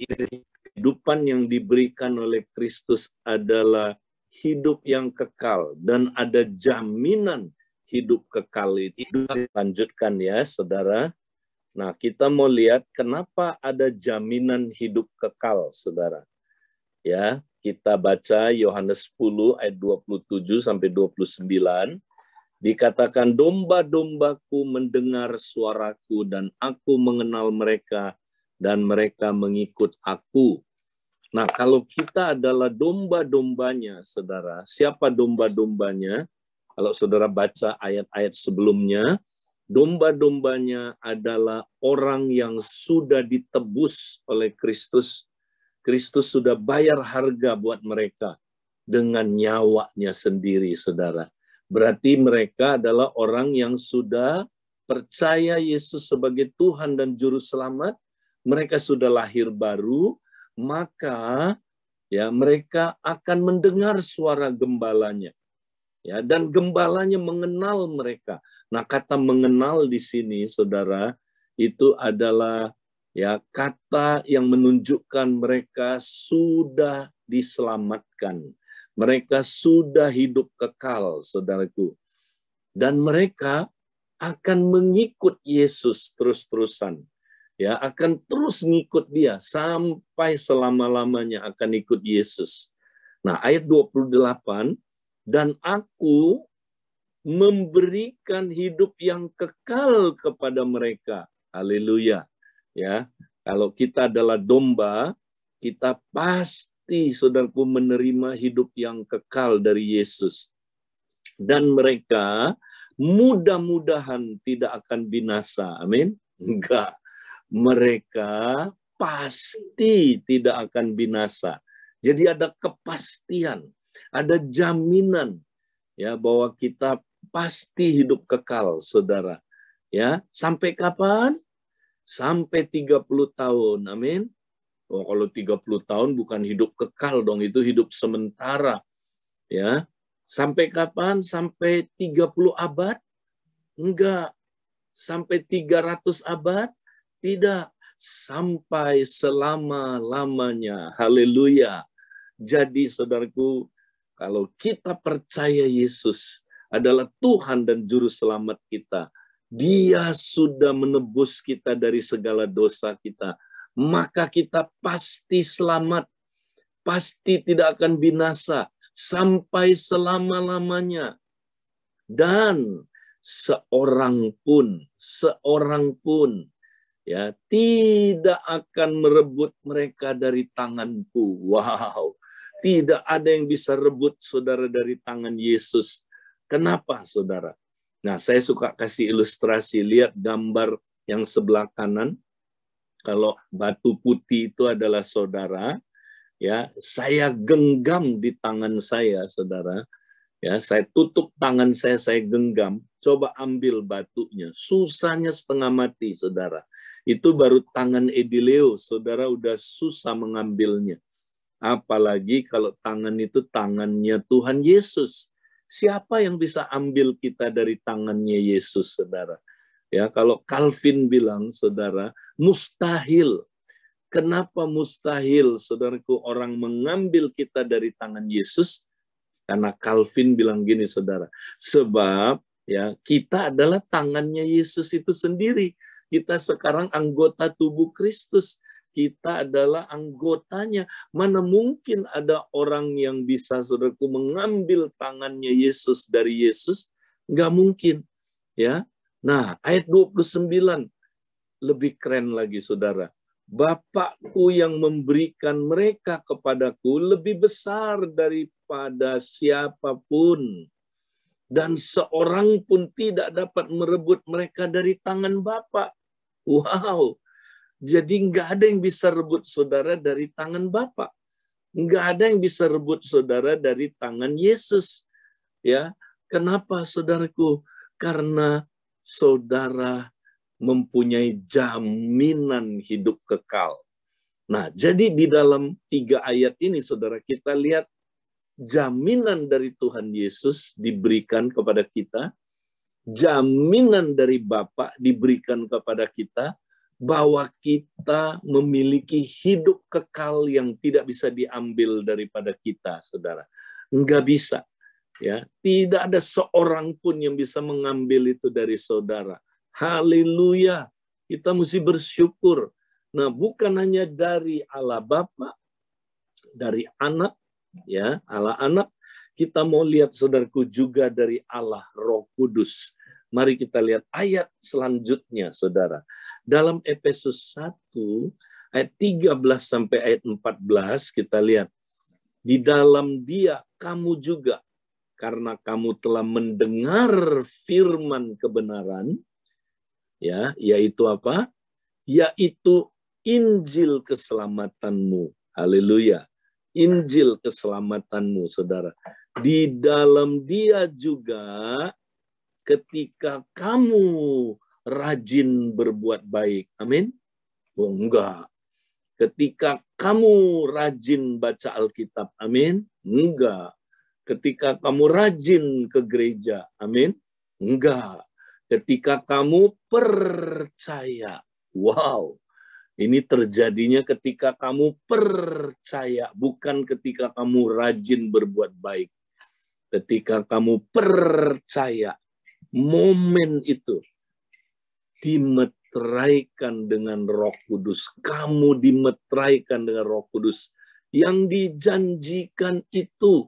kehidupan yang diberikan oleh Kristus adalah hidup yang kekal dan ada jaminan hidup kekal itu. Lanjutkan ya, saudara. Nah, kita mau lihat kenapa ada jaminan hidup kekal, saudara. Ya, kita baca Yohanes 10 ayat 27 sampai 29. Dikatakan, domba-dombaku mendengar suaraku dan aku mengenal mereka dan mereka mengikut aku. Nah, kalau kita adalah domba-dombanya, saudara, siapa domba-dombanya? Kalau saudara baca ayat-ayat sebelumnya, domba-dombanya adalah orang yang sudah ditebus oleh Kristus. Kristus sudah bayar harga buat mereka dengan nyawanya sendiri, saudara. Berarti mereka adalah orang yang sudah percaya Yesus sebagai Tuhan dan Juru Selamat. Mereka sudah lahir baru, maka ya mereka akan mendengar suara gembalanya. Ya, dan gembalanya mengenal mereka. Nah, kata mengenal di sini, saudara, itu adalah ya kata yang menunjukkan mereka sudah diselamatkan. Mereka sudah hidup kekal, saudaraku. Dan mereka akan mengikut Yesus terus-terusan. Ya, akan terus ngikut dia sampai selama-lamanya akan ikut Yesus. Nah, ayat 28, dan aku memberikan hidup yang kekal kepada mereka. Haleluya. Ya, kalau kita adalah domba, kita pasti, saudaraku, menerima hidup yang kekal dari Yesus. Dan mereka mudah-mudahan tidak akan binasa. Amin. Enggak. Mereka pasti tidak akan binasa. Jadi ada kepastian, ada jaminan ya bahwa kita pasti hidup kekal, saudara. Ya, sampai kapan? Sampai 30 tahun. Amin. Oh, kalau 30 tahun bukan hidup kekal dong, itu hidup sementara. Ya. Sampai kapan? Sampai 30 abad? Enggak. Sampai 300 abad? Tidak. Sampai selama-lamanya. Haleluya. Jadi, saudaraku, kalau kita percaya Yesus adalah Tuhan dan Juru Selamat kita, Dia sudah menebus kita dari segala dosa kita, maka kita pasti selamat, pasti tidak akan binasa sampai selama-lamanya. Dan seorang pun ya tidak akan merebut mereka dari tanganku. Wow, tidak ada yang bisa rebut saudara dari tangan Yesus. Kenapa, saudara? Nah, saya suka kasih ilustrasi. Lihat gambar yang sebelah kanan. Kalau batu putih itu adalah saudara, ya, saya genggam di tangan saya, saudara. Ya, saya tutup tangan saya genggam. Coba ambil batunya. Susahnya setengah mati, saudara. Itu baru tangan Edileo, saudara udah susah mengambilnya. Apalagi kalau tangan itu tangannya Tuhan Yesus. Siapa yang bisa ambil kita dari tangannya Yesus, saudara? Ya, kalau Calvin bilang, saudara, mustahil. Kenapa mustahil, saudaraku, orang mengambil kita dari tangan Yesus? Karena Calvin bilang gini, saudara, sebab ya kita adalah tangannya Yesus itu sendiri. Kita sekarang anggota tubuh Kristus. Kita adalah anggotanya. Mana mungkin ada orang yang bisa, saudaraku, mengambil tangannya Yesus dari Yesus? Nggak mungkin. Ya. Nah, ayat 29 lebih keren lagi, saudara. Bapakku yang memberikan mereka kepadaku lebih besar daripada siapapun. Dan seorang pun tidak dapat merebut mereka dari tangan Bapa. Wow. Jadi nggak ada yang bisa rebut saudara dari tangan Bapa. Nggak ada yang bisa rebut saudara dari tangan Yesus. Ya, kenapa, saudaraku? Karena saudara mempunyai jaminan hidup kekal. Nah, jadi di dalam 3 ayat ini, saudara, kita lihat jaminan dari Tuhan Yesus diberikan kepada kita, jaminan dari Bapa diberikan kepada kita, bahwa kita memiliki hidup kekal yang tidak bisa diambil daripada kita, saudara. Enggak bisa. Ya, tidak ada seorang pun yang bisa mengambil itu dari saudara. Haleluya. Kita mesti bersyukur. Nah, bukan hanya dari Allah Bapa, dari anak, ya, Allah anak, kita mau lihat saudaraku juga dari Allah Roh Kudus. Mari kita lihat ayat selanjutnya, saudara. Dalam Efesus 1, ayat 13 sampai ayat 14, kita lihat. Di dalam Dia, kamu juga, karena kamu telah mendengar firman kebenaran, ya, yaitu apa? Yaitu Injil keselamatanmu. Haleluya. Injil keselamatanmu, saudara. Di dalam Dia juga, ketika kamu rajin berbuat baik. Amin? Oh, enggak. Ketika kamu rajin baca Alkitab. Amin? Enggak. Ketika kamu rajin ke gereja. Amin? Enggak. Ketika kamu percaya. Wow. Ini terjadinya ketika kamu percaya. Bukan ketika kamu rajin berbuat baik. Ketika kamu percaya. Momen itu dimeteraikan dengan Roh Kudus. Kamu dimeteraikan dengan Roh Kudus yang dijanjikan itu.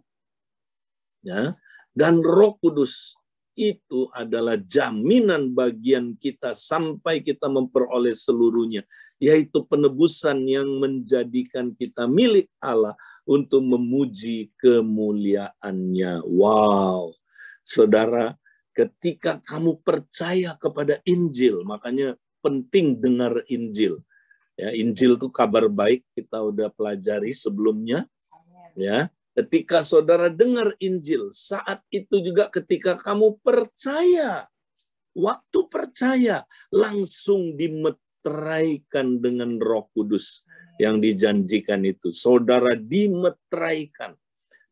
Ya, dan Roh Kudus itu adalah jaminan bagian kita sampai kita memperoleh seluruhnya, yaitu penebusan yang menjadikan kita milik Allah untuk memuji kemuliaannya. Wow, saudara, ketika kamu percaya kepada Injil, makanya penting dengar Injil. Ya, Injil itu kabar baik, kita udah pelajari sebelumnya. Ya, ketika saudara dengar Injil, saat itu juga ketika kamu percaya, waktu percaya, langsung dimeteraikan dengan Roh Kudus yang dijanjikan itu. Saudara dimeteraikan.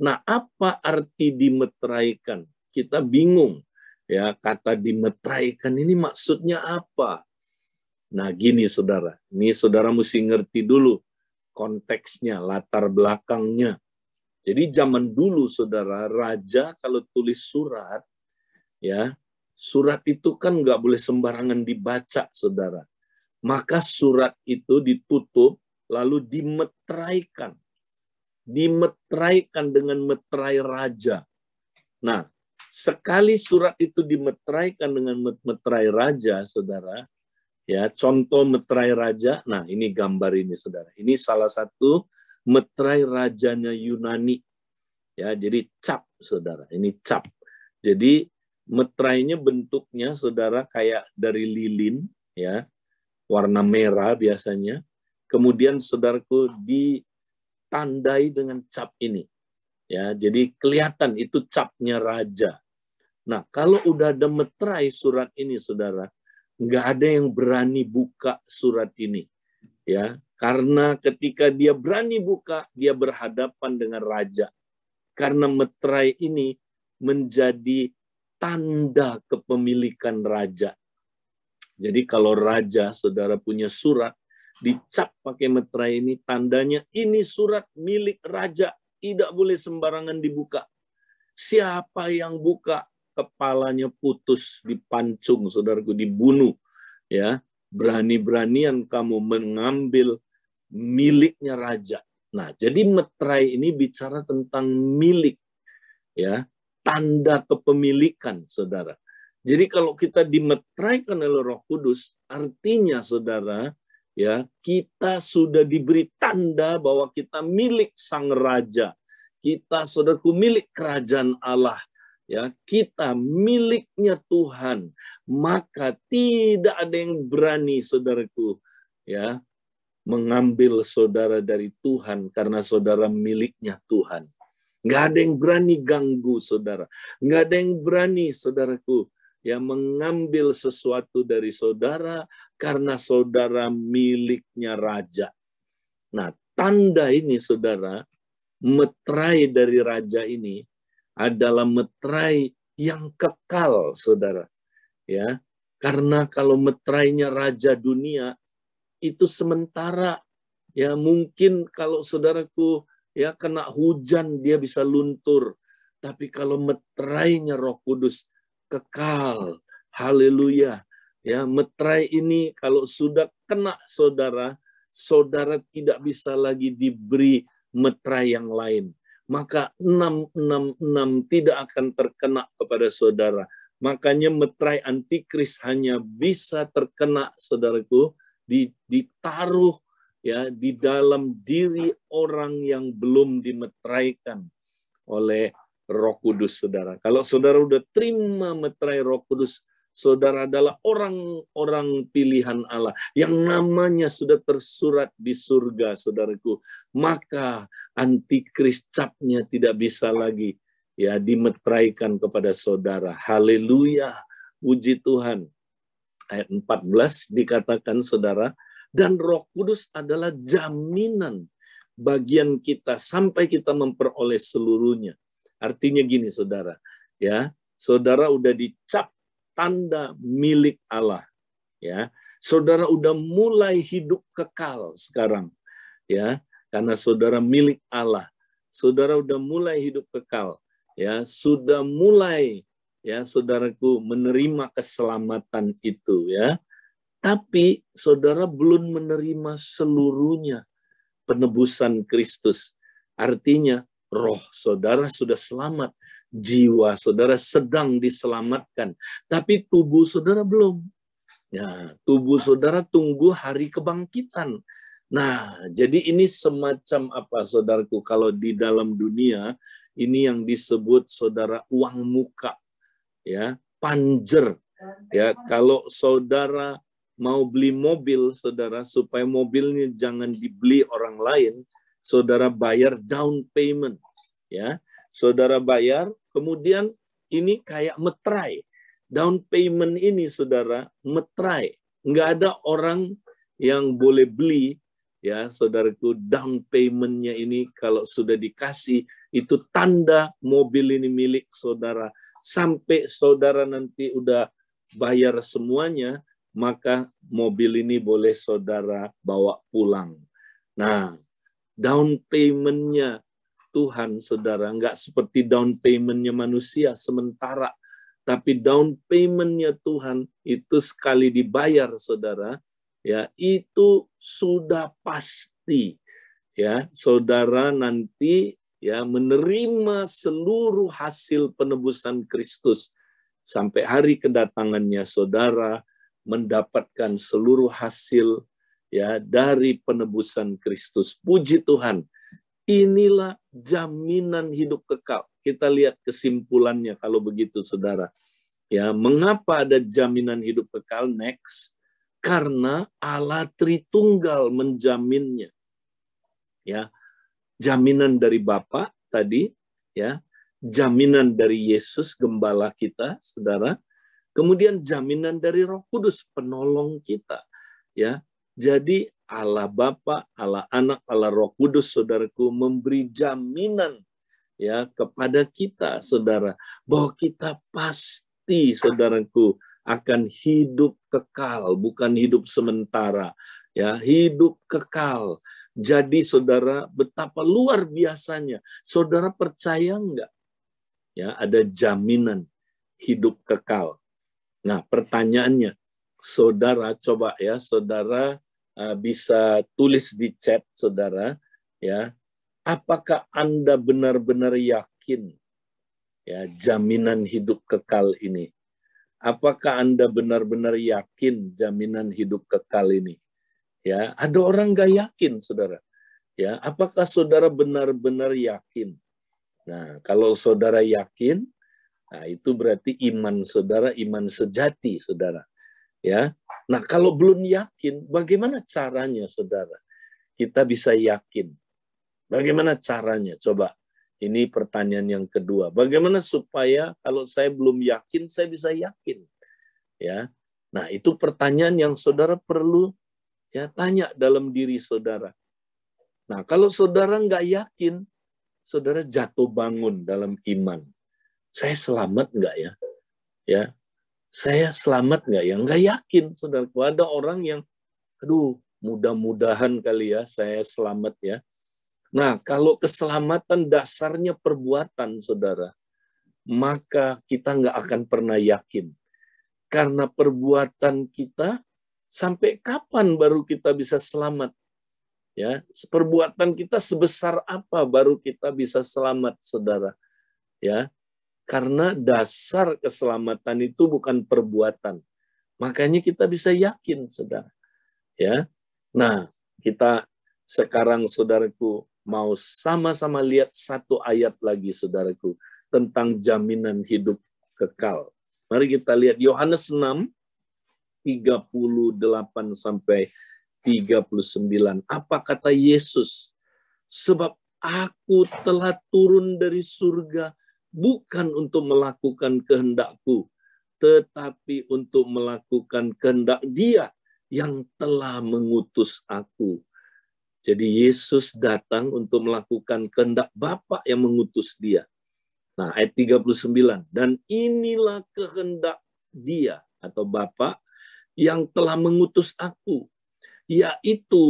Nah, apa arti dimeteraikan? Kita bingung. Ya, kata dimeteraikan ini maksudnya apa? Nah, gini saudara. Ini saudara mesti ngerti dulu konteksnya, latar belakangnya. Jadi zaman dulu saudara, raja kalau tulis surat, ya, surat itu kan nggak boleh sembarangan dibaca, saudara. Maka surat itu ditutup, lalu dimeteraikan. Dimeteraikan dengan meterai raja. Nah, sekali surat itu dimeteraikan dengan meterai raja, saudara, ya, contoh meterai raja, nah ini gambar ini, saudara. Ini salah satu meterai rajanya Yunani. Ya, jadi cap, saudara. Ini cap. Jadi meterainya bentuknya, saudara, kayak dari lilin, ya, warna merah biasanya. Kemudian, saudaraku, ditandai dengan cap ini. Ya, jadi kelihatan itu capnya raja. Nah, kalau udah ada meterai surat ini, saudara, nggak ada yang berani buka surat ini. Ya, karena ketika dia berani buka, dia berhadapan dengan raja. Karena meterai ini menjadi tanda kepemilikan raja. Jadi kalau raja, saudara, punya surat, dicap pakai meterai ini, tandanya ini surat milik raja. Tidak boleh sembarangan dibuka. Siapa yang buka, kepalanya putus, dipancung, saudaraku, dibunuh. Ya, berani-beranian kamu mengambil miliknya raja. Nah, jadi meterai ini bicara tentang milik, ya, tanda kepemilikan, saudara. Jadi kalau kita dimeteraikan oleh Roh Kudus, artinya, saudara, ya, kita sudah diberi tanda bahwa kita milik Sang Raja. Kita, saudaraku, milik kerajaan Allah. Ya, kita miliknya Tuhan, maka tidak ada yang berani, saudaraku, ya, mengambil saudara dari Tuhan karena saudara miliknya Tuhan. Nggak ada yang berani ganggu saudara, nggak ada yang berani, saudaraku, ya, mengambil sesuatu dari saudara karena saudara miliknya raja. Nah, tanda ini, saudara, meterai dari raja ini adalah meterai yang kekal, saudara. Ya, karena kalau meterainya raja dunia, itu sementara. Ya, mungkin kalau saudaraku ya kena hujan dia bisa luntur. Tapi kalau meterainya Roh Kudus kekal. Haleluya. Ya, meterai ini kalau sudah kena saudara, saudara tidak bisa lagi diberi meterai yang lain. Maka 666 tidak akan terkena kepada saudara. Makanya meterai antikris hanya bisa terkena, saudaraku, ditaruh ya di dalam diri orang yang belum dimeteraikan oleh Roh Kudus, saudara. Kalau saudara udah terima meterai Roh Kudus, saudara adalah orang-orang pilihan Allah yang namanya sudah tersurat di surga, saudaraku. Maka antikris capnya tidak bisa lagi ya dimeteraikan kepada saudara. Haleluya, puji Tuhan. Ayat 14 dikatakan, saudara, dan Roh Kudus adalah jaminan bagian kita sampai kita memperoleh seluruhnya. Artinya gini, saudara, ya, saudara udah dicap tanda milik Allah, ya, saudara udah mulai hidup kekal sekarang, ya, karena saudara milik Allah, saudara udah mulai hidup kekal, ya, sudah mulai, ya, saudaraku, menerima keselamatan itu, ya, tapi saudara belum menerima seluruhnya penebusan Kristus. Artinya roh saudara sudah selamat, jiwa saudara sedang diselamatkan, tapi tubuh saudara belum. Ya, tubuh saudara tunggu hari kebangkitan. Nah, jadi ini semacam apa, saudaraku? Kalau di dalam dunia ini yang disebut saudara uang muka, ya, panjer. Ya, kalau saudara mau beli mobil, saudara, supaya mobilnya jangan dibeli orang lain, saudara bayar down payment, ya. Saudara bayar, kemudian ini kayak meterai. Down payment ini, saudara, meterai. Nggak ada orang yang boleh beli, ya, saudaraku, down payment-nya ini kalau sudah dikasih, itu tanda mobil ini milik saudara. Sampai saudara nanti udah bayar semuanya, maka mobil ini boleh saudara bawa pulang. Nah, down payment-nya Tuhan, saudara, nggak seperti down payment-nya manusia sementara, tapi down payment-nya Tuhan itu sekali dibayar, saudara, ya, itu sudah pasti, ya, saudara nanti ya menerima seluruh hasil penebusan Kristus sampai hari kedatangannya, saudara mendapatkan seluruh hasil ya dari penebusan Kristus. Puji Tuhan. Inilah jaminan hidup kekal. Kita lihat kesimpulannya kalau begitu, saudara. Ya, mengapa ada jaminan hidup kekal? Next, karena Allah Tritunggal menjaminnya. Ya, jaminan dari Bapa tadi, ya, jaminan dari Yesus gembala kita, saudara. Kemudian jaminan dari Roh Kudus penolong kita, ya. Jadi Allah Bapa, Allah Anak, Allah Roh Kudus, saudaraku, memberi jaminan ya kepada kita, saudara, bahwa kita pasti, saudaraku, akan hidup kekal, bukan hidup sementara, ya, hidup kekal. Jadi saudara, betapa luar biasanya. Saudara percaya enggak? Ya, ada jaminan hidup kekal. Nah, pertanyaannya, saudara coba ya, saudara bisa tulis di chat, saudara, ya, apakah Anda benar-benar yakin ya jaminan hidup kekal ini? Apakah Anda benar-benar yakin jaminan hidup kekal ini? Ya, ada orang nggak yakin, saudara. Ya, apakah saudara benar-benar yakin? Nah, kalau saudara yakin, nah itu berarti iman saudara, iman sejati, saudara. Ya, nah kalau belum yakin, bagaimana caranya, saudara? Kita bisa yakin. Bagaimana caranya? Coba, ini pertanyaan yang kedua. Bagaimana supaya kalau saya belum yakin, saya bisa yakin? Ya, nah itu pertanyaan yang saudara perlu ya tanya dalam diri saudara. Nah, kalau saudara nggak yakin, saudara jatuh bangun dalam iman. Saya selamat nggak ya? Ya, saya selamat nggak ya? Nggak yakin, saudara. Ada orang yang, aduh, Mudah-mudahan kali ya saya selamat ya. Nah, kalau keselamatan dasarnya perbuatan, saudara, maka kita nggak akan pernah yakin. Karena perbuatan kita, sampai kapan baru kita bisa selamat? Ya, perbuatan kita sebesar apa baru kita bisa selamat, saudara? Ya, karena dasar keselamatan itu bukan perbuatan. Makanya kita bisa yakin, saudara. Ya, nah kita sekarang, saudaraku, mau sama-sama lihat satu ayat lagi, saudaraku, tentang jaminan hidup kekal. Mari kita lihat Yohanes 6, 38 sampai 39. Apa kata Yesus? Sebab aku telah turun dari surga bukan untuk melakukan kehendakku, tetapi untuk melakukan kehendak Dia yang telah mengutus aku. Jadi Yesus datang untuk melakukan kehendak Bapa yang mengutus Dia. Nah, ayat 39. Dan inilah kehendak Dia atau Bapa yang telah mengutus aku, yaitu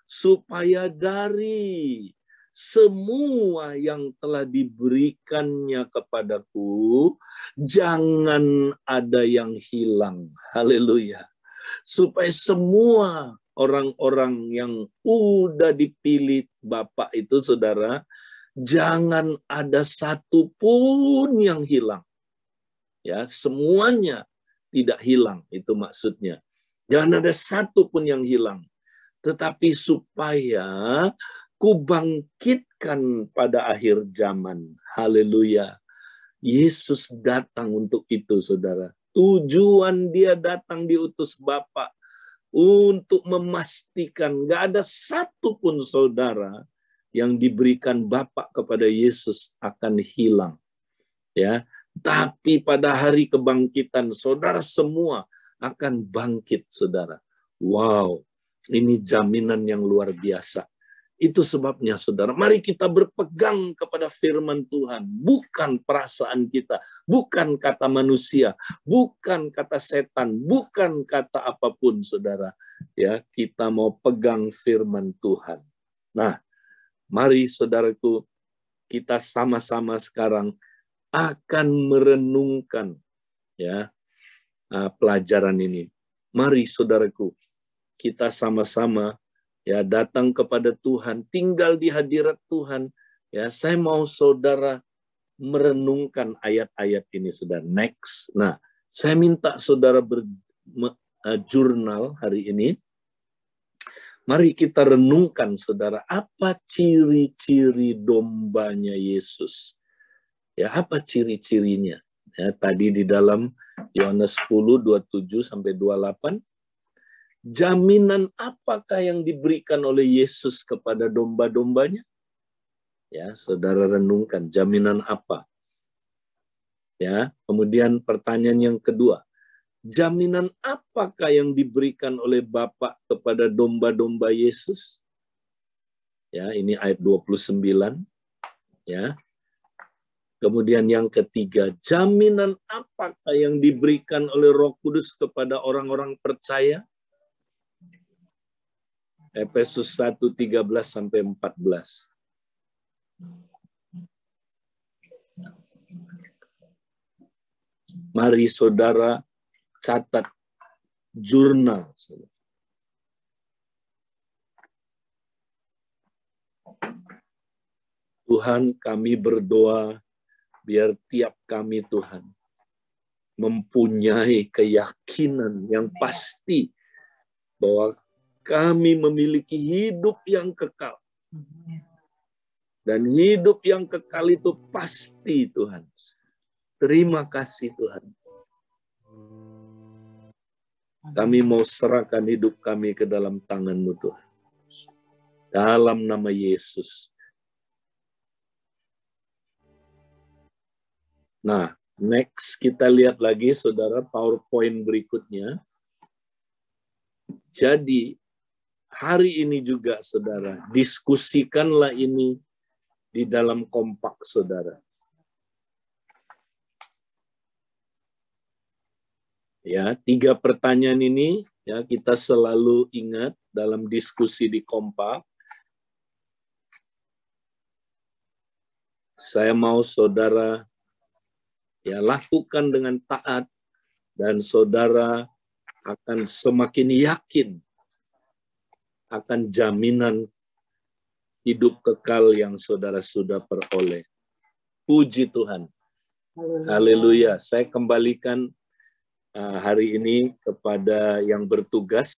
supaya dari semua yang telah diberikannya kepadaku, jangan ada yang hilang. Haleluya. Supaya semua orang-orang yang udah dipilih Bapak itu, saudara, jangan ada satu pun yang hilang. Ya, semuanya tidak hilang, itu maksudnya. Jangan ada satu pun yang hilang. Tetapi supaya kubangkitkan pada akhir zaman. Haleluya. Yesus datang untuk itu, saudara. Tujuan Dia datang diutus Bapa untuk memastikan gak ada satu pun, saudara, yang diberikan Bapa kepada Yesus akan hilang. Ya, tapi pada hari kebangkitan, saudara semua akan bangkit, saudara. Wow, ini jaminan yang luar biasa. Itu sebabnya, saudara, mari kita berpegang kepada firman Tuhan. Bukan perasaan kita, bukan kata manusia, bukan kata setan, bukan kata apapun, saudara. Ya, kita mau pegang firman Tuhan. Nah, mari, saudaraku, kita sama-sama sekarang akan merenungkan ya pelajaran ini. Mari, saudaraku, kita sama-sama ya datang kepada Tuhan, tinggal di hadirat Tuhan. Ya, saya mau saudara merenungkan ayat-ayat ini, saudara. Next. Nah, saya minta saudara jurnal hari ini. Mari kita renungkan, saudara, apa ciri-ciri dombanya Yesus. Ya, apa ciri-cirinya? Ya, tadi di dalam Yohanes 10, 27 sampai 28, jaminan apakah yang diberikan oleh Yesus kepada domba-dombanya? Ya, saudara renungkan, jaminan apa? Ya, kemudian pertanyaan yang kedua, jaminan apakah yang diberikan oleh Bapa kepada domba-domba Yesus? Ya, ini ayat 29. Ya. Kemudian yang ketiga, jaminan apakah yang diberikan oleh Roh Kudus kepada orang-orang percaya? Efesus 1, 13 sampai 14. Mari saudara catat jurnal. Tuhan, kami berdoa biar tiap kami, Tuhan, mempunyai keyakinan yang pasti bahwa kami memiliki hidup yang kekal. Dan hidup yang kekal itu pasti, Tuhan. Terima kasih, Tuhan. Kami mau serahkan hidup kami ke dalam tangan-Mu, Tuhan. Dalam nama Yesus. Nah, next kita lihat lagi, saudara, PowerPoint berikutnya. Jadi, hari ini juga, saudara, diskusikanlah ini di dalam kompak, saudara. Ya, 3 pertanyaan ini ya kita selalu ingat dalam diskusi di Kompa, saya mau saudara ya lakukan dengan taat, dan saudara akan semakin yakin akan jaminan hidup kekal yang saudara sudah peroleh. Puji Tuhan. Haleluya. Saya kembalikan hari ini kepada yang bertugas